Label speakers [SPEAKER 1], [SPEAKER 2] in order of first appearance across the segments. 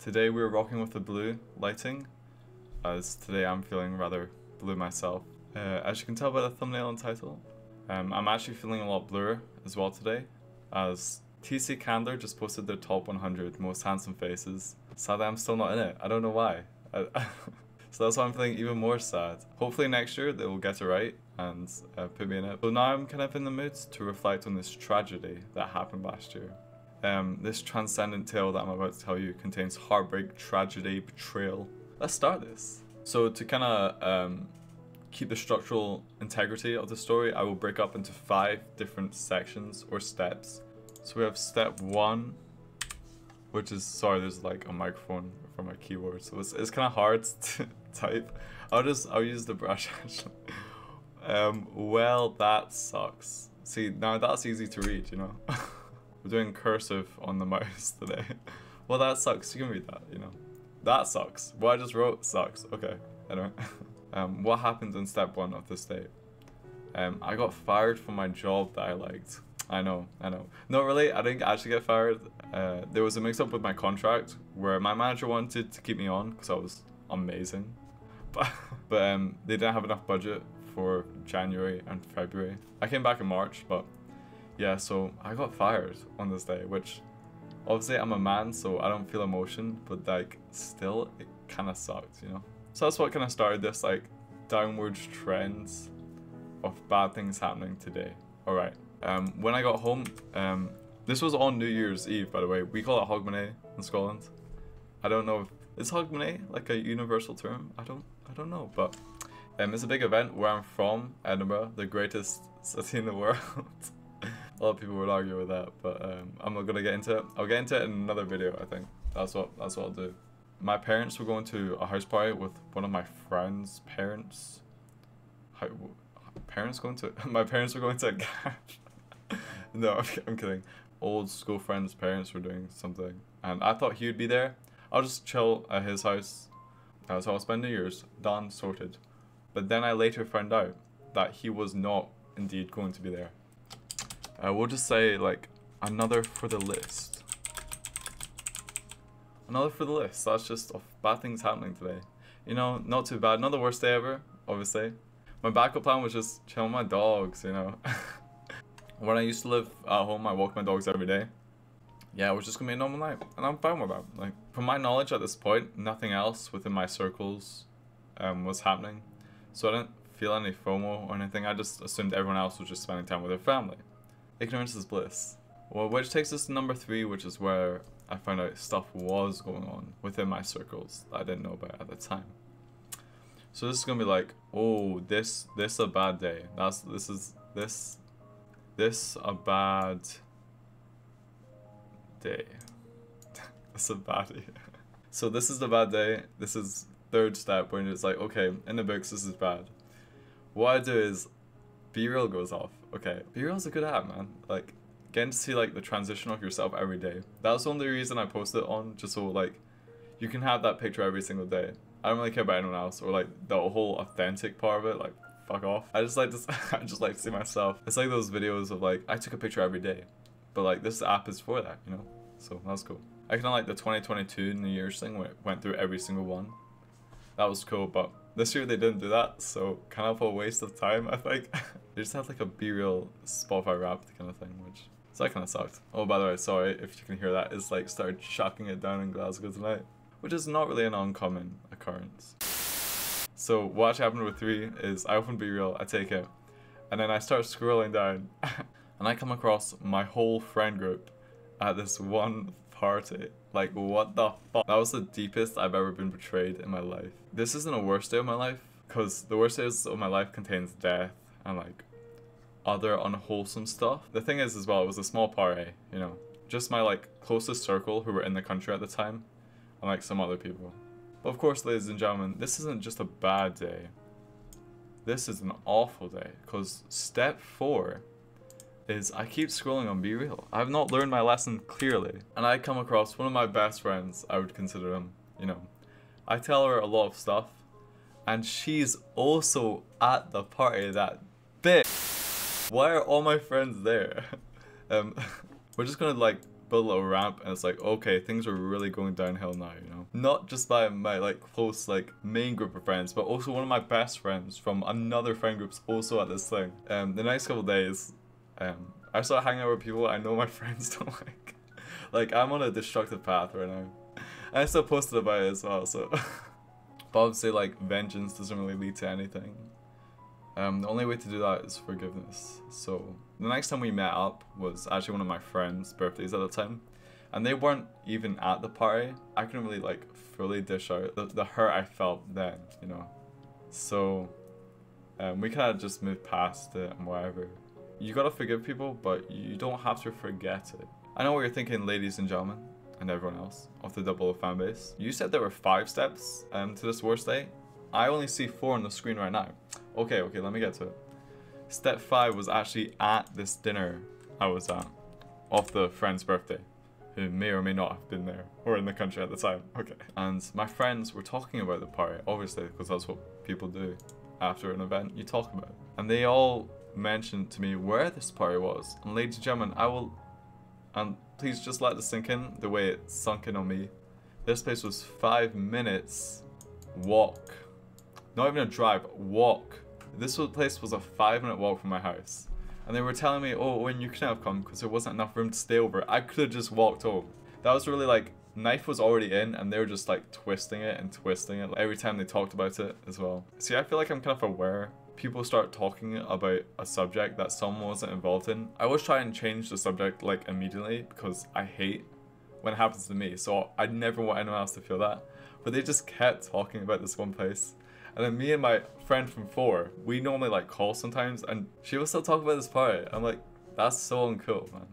[SPEAKER 1] Today we're rocking with the blue lighting, as today I'm feeling rather blue myself. As you can tell by the thumbnail and title, I'm actually feeling a lot bluer as well today, as TC Candler just posted their top 100 most handsome faces. Sadly, I'm still not in it. I don't know why. So that's why I'm feeling even more sad. Hopefully next year they will get it right and put me in it. So now I'm kind of in the mood to reflect on this tragedy that happened last year. This transcendent tale that I'm about to tell you contains heartbreak, tragedy, betrayal. Let's start this. So to kind of keep the structural integrity of the story, I will break up into 5 different sections or steps. So we have step 1, which is, sorry, there's like a microphone for my keyboard, so it's kind of hard to type. I'll use the brush actually. Well, that sucks. See, now that's easy to read, you know. We're doing cursive on the mouse today. Well, that sucks. You can read that, you know. That sucks. What I just wrote sucks. Okay, anyway. What happened in step 1 of this day? I got fired from my job that I liked. I know. Not really, I didn't actually get fired. There was a mix-up with my contract where my manager wanted to keep me on because I was amazing. But they didn't have enough budget for January and February. I came back in March, but yeah, so I got fired on this day, which obviously I'm a man, so I don't feel emotion, but like still it kind of sucked, you know? So that's what kind of started this like downward trend of bad things happening today. Alright. When I got home, this was on New Year's Eve, by the way. We call it Hogmanay in Scotland. I don't know if is Hogmanay like a universal term. I don't know, but it's a big event where I'm from, Edinburgh, the greatest city in the world. A lot of people would argue with that, but I'm not gonna get into it. I'll get into it in another video. I think that's what I'll do. My parents were going to a house party with one of my friends' parents. My parents were going to a garage. No, I'm kidding. Old school friends' parents were doing something, and I thought he would be there. I'll just chill at his house. So I'll spend New Year's. Done, sorted. But then I later found out that he was not indeed going to be there. We'll just say like another for the list. Another for the list. That's just of bad things happening today. You know, not too bad. Not the worst day ever, obviously. My backup plan was just chill with my dogs, you know. When I used to live at home, I walked my dogs every day. Yeah, it was just gonna be a normal night, and I'm fine with that. Like, from my knowledge at this point, nothing else within my circles was happening. So I didn't feel any FOMO or anything. I just assumed everyone else was just spending time with their family. Ignorance is bliss. Well, which takes us to number 3, which is where I found out stuff was going on within my circles that I didn't know about at the time. So this is gonna be like, oh, this a bad day. This a bad day. It's a bad day. So this is the bad day. This is 3rd step when it's like, okay, in the books this is bad. What I do is B-Reel goes off. Okay, B-Reel's a good app, man. Like, getting to see like the transition of yourself every day. That's the only reason I post it on, just so like you can have that picture every single day. I don't really care about anyone else or like the whole authentic part of it, like fuck off. I just like to see myself. It's like those videos of like I took a picture every day. But like this app is for that, you know? So that's cool. I kinda like the 2022 New Year's thing where it went through every single one. That was cool, but this year they didn't do that, so kind of a waste of time, I think. They just had like a B-Reel Spotify Wrapped kind of thing, which, so that kind of sucked. Oh, by the way, sorry if you can hear that, it's like started shocking it down in Glasgow tonight, which is not really an uncommon occurrence. So what actually happened with 3 is I open B-Reel, I take it, and then I start scrolling down, and I come across my whole friend group at this one party. Like, what the fuck? That was the deepest I've ever been betrayed in my life. This isn't a worst day of my life, because the worst days of my life contains death and like other unwholesome stuff. The thing is as well, it was a small party, you know, just my like closest circle who were in the country at the time, and like some other people. But of course, ladies and gentlemen, this isn't just a bad day. This is an awful day, because step 4 is I keep scrolling on B-Reel. I have not learned my lesson clearly, and I come across one of my best friends, I would consider him, you know. I tell her a lot of stuff, and she's also at the party. That bitch. Why are all my friends there? We're just gonna like build a little ramp, and it's like, okay, things are really going downhill now, you know? Not just by my like close like main group of friends, but also one of my best friends from another friend group's also at this thing. The next couple days, I started hanging out with people I know my friends don't like. Like, I'm on a destructive path right now. I still posted about it as well, so. But obviously, like, vengeance doesn't really lead to anything. The only way to do that is forgiveness. So, the next time we met up was actually one of my friends' birthdays at the time. And they weren't even at the party. I couldn't really, like, fully dish out the hurt I felt then, you know. So, we kind of just moved past it and whatever. You gotta forgive people, but you don't have to forget it. I know what you're thinking, ladies and gentlemen, and everyone else of the Double O fanbase. You said there were 5 steps to this worst day. I only see 4 on the screen right now. Okay, let me get to it. Step 5 was actually at this dinner I was at, of the friend's birthday, who may or may not have been there, or in the country at the time. Okay. And my friends were talking about the party, obviously, because that's what people do after an event, you talk about it. And they all mentioned to me where this party was. And ladies and gentlemen, and please just let this sink in the way it sunk in on me. This place was 5 minutes walk. Not even a drive, walk. This place was a 5-minute walk from my house. And they were telling me, oh, when you couldn't have come because there wasn't enough room to stay over. I could have just walked home. That was really like, knife was already in and they were just like twisting it every time they talked about it as well. See, I feel like I'm kind of aware. People start talking about a subject that someone wasn't involved in. I always try and change the subject like immediately because I hate when it happens to me. So I never want anyone else to feel that. But they just kept talking about this one place. And then me and my friend from 4, we normally like call sometimes and she will still talk about this party. I'm like, that's so uncool, man.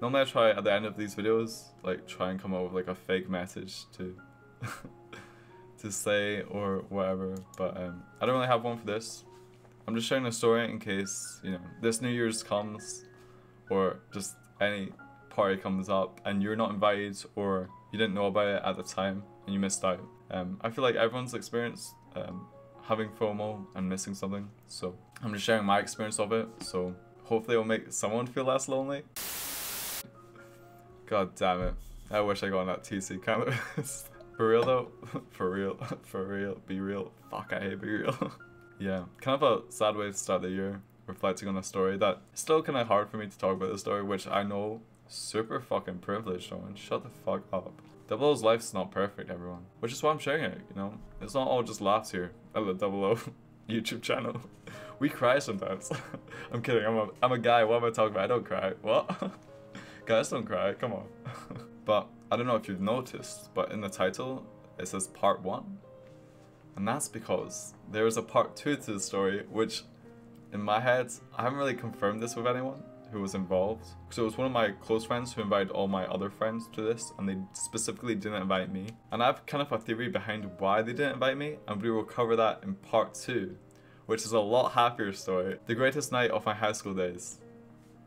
[SPEAKER 1] Normally I try at the end of these videos, like try and come up with like a fake message to to say or whatever. But I don't really have one for this. I'm just sharing a story in case, you know, this New Year's comes or just any party comes up and you're not invited or you didn't know about it at the time and you missed out. I feel like everyone's experienced having FOMO and missing something, so I'm just sharing my experience of it, so hopefully it'll make someone feel less lonely. God damn it. I wish I got on that TC kind of. For real though, for real, be real. Fuck, I hate be real. Yeah, kind of a sad way to start the year, reflecting on a story that it's still kind of hard for me to talk about the story, which I know super fucking privileged on. Shut the fuck up. Double O's life's not perfect, everyone. Which is why I'm sharing it, you know? It's not all just laughs here at the Double O YouTube channel. We cry sometimes. I'm kidding, I'm a guy, what am I talking about? I don't cry. What? Guys don't cry, come on. But I don't know if you've noticed, but in the title, it says part 1. And that's because there is a part 2 to the story, which in my head, I haven't really confirmed this with anyone who was involved. So it was one of my close friends who invited all my other friends to this, and they specifically didn't invite me. And I have kind of a theory behind why they didn't invite me, and we will cover that in part 2, which is a lot happier story. The greatest night of my high school days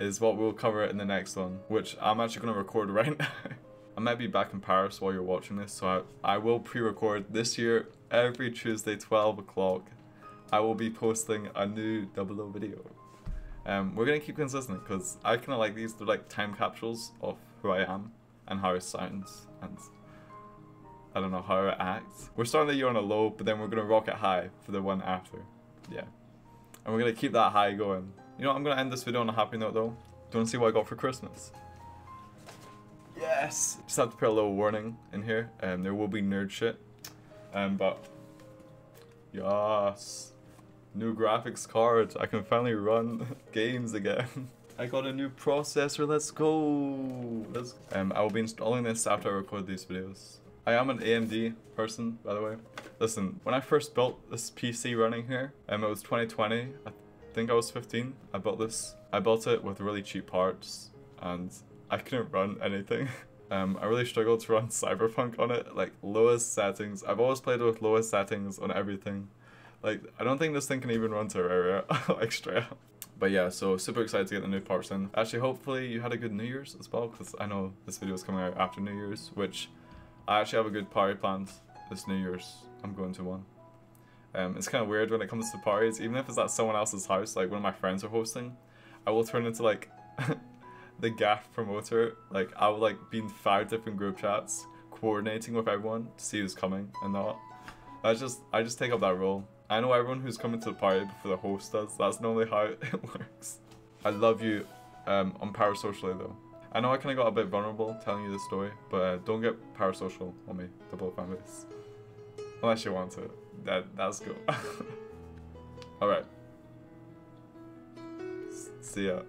[SPEAKER 1] is what we'll cover in the next one, which I'm actually going to record right now. I might be back in Paris while you're watching this, so I will pre-record this year. Every Tuesday 12 o'clock I will be posting a new Double O video. We're gonna keep consistent because I kind of like these. They're like time capsules of who I am and how it sounds and I don't know how I act. We're starting the year on a low, but then we're gonna rocket high for the one after. Yeah, and we're gonna keep that high going. You know what, I'm gonna end this video on a happy note though. Do you wanna see what I got for Christmas? Yes! Just have to put a little warning in here. There will be nerd shit. But yes, new graphics card. I can finally run games again. I got a new processor. Let's go. I will be installing this after I record these videos. I am an AMD person, by the way. Listen, when I first built this PC running here, it was 2020. I think I was 15. I built this. I built it with really cheap parts, and I couldn't run anything. I really struggled to run Cyberpunk on it, like lowest settings. I've always played with lowest settings on everything. Like, I don't think this thing can even run Terraria, like straight up. But yeah, so super excited to get the new parts in. Actually, hopefully you had a good New Year's as well, because I know this video is coming out after New Year's, which I actually have a good party planned this New Year's. I'm going to one. It's kind of weird when it comes to parties, even if it's at someone else's house, like one of my friends are hosting, I will turn into like the gaff promoter, like I would like be in 5 different group chats, coordinating with everyone to see who's coming and not. I just take up that role. I know everyone who's coming to the party before the host does. That's normally how it works. I love you on parasocially though. I know I kind of got a bit vulnerable telling you this story, but don't get parasocial on me, double fanbase. Unless you want to. That's cool. Alright. See ya.